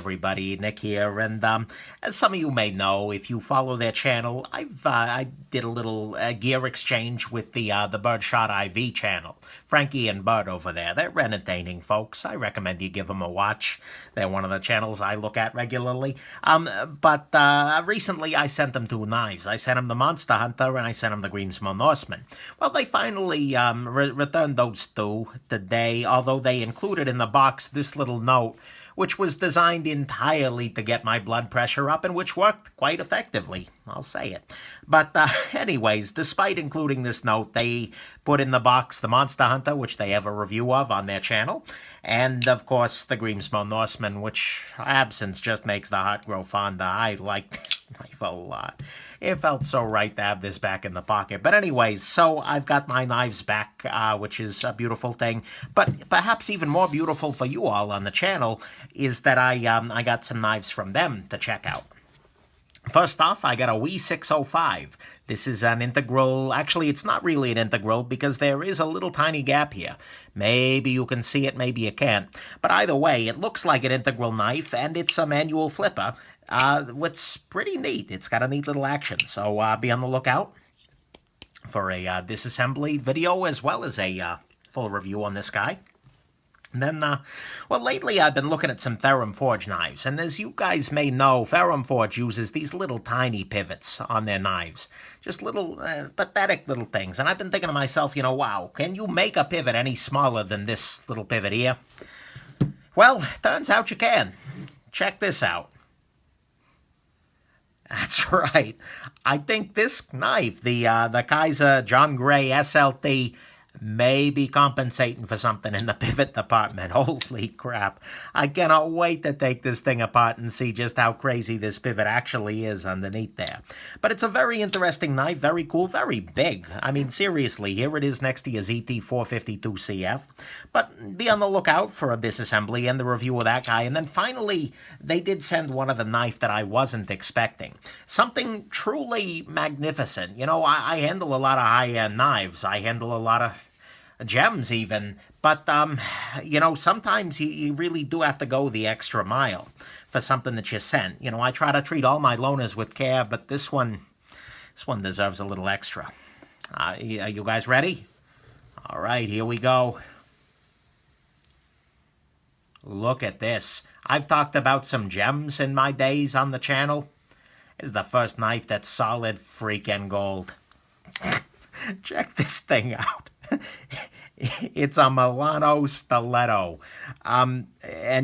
everybody, Nick here, and as some of you may know, if you follow their channel, I did a little gear exchange with the Birdshot IV channel. Frankie and Bird over there. They're entertaining folks. I recommend you give them a watch. They're one of the channels I look at regularly. But recently I sent them two knives. I sent them the Monster Hunter and I sent them the Norseman. Well, they finally returned those two today, although they included in the box this little note, which was designed entirely to get my blood pressure up and which worked quite effectively, I'll say it. But anyways, despite including this note, they put in the box the Monster Hunter, which they have a review of on their channel, and of course the Norseman, which absence just makes the heart grow fonder. I like this knife a lot. It felt so right to have this back in the pocket. But anyways, so I've got my knives back, which is a beautiful thing. But perhaps even more beautiful for you all on the channel is that I got some knives from them to check out. First off, I got a WE 605. This is an integral. Actually, it's not really an integral because there is a little tiny gap here. Maybe you can see it, maybe you can't. But either way, it looks like an integral knife, and it's a manual flipper. What's pretty neat. It's got a neat little action. So be on the lookout for a disassembly video as well as a full review on this guy. And then, well, lately I've been looking at some Ferrum Forge knives, and as you guys may know, Ferrum Forge uses these little tiny pivots on their knives. Just little, pathetic little things. And I've been thinking to myself, you know, wow, can you make a pivot any smaller than this little pivot here? Well, turns out you can. Check this out. That's right. I think this knife, the Kaiser John Gray SLT, may be compensating for something in the pivot department. Holy crap. I cannot wait to take this thing apart and see just how crazy this pivot actually is underneath there. But it's a very interesting knife, very cool, very big. I mean, seriously, here it is next to your ZT452CF. But be on the lookout for a disassembly and the review of that guy. And then finally, they did send one of the knife that I wasn't expecting. Something truly magnificent. You know, I handle a lot of high-end knives. I handle a lot of gems even, but you know, sometimes you really do have to go the extra mile for something that you sent. You know, I try to treat all my loaners with care, but this one deserves a little extra. Are you guys ready? All right, here we go. Look at this. I've talked about some gems in my days on the channel. This is the first knife that's solid freaking gold. Check this thing out. It's a Milano stiletto. And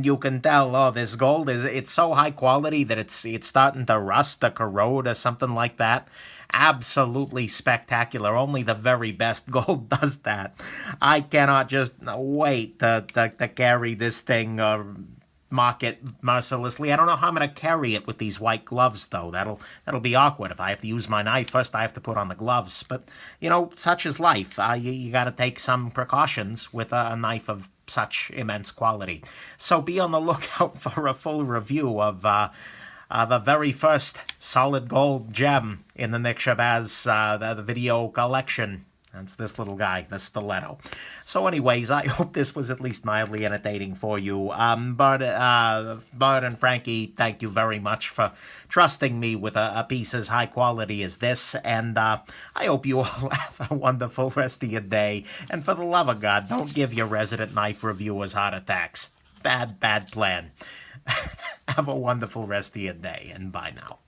you can tell, oh, this gold it's so high quality that it's starting to rust or corrode or something like that. Absolutely spectacular. Only the very best gold does that. I cannot just wait to carry this thing mock it mercilessly. I don't know how I'm going to carry it with these white gloves, though. That'll be awkward. If I have to use my knife, first I have to put on the gloves. But, you know, such is life. You got to take some precautions with a knife of such immense quality. So be on the lookout for a full review of the very first solid gold gem in the Nick Shabazz the video collection. That's this little guy, the stiletto. So anyways, I hope this was at least mildly entertaining for you. Bird and Frankie, thank you very much for trusting me with a piece as high quality as this. And I hope you all have a wonderful rest of your day. And for the love of God, don't give your resident knife reviewers heart attacks. Bad plan. Have a wonderful rest of your day, and bye now.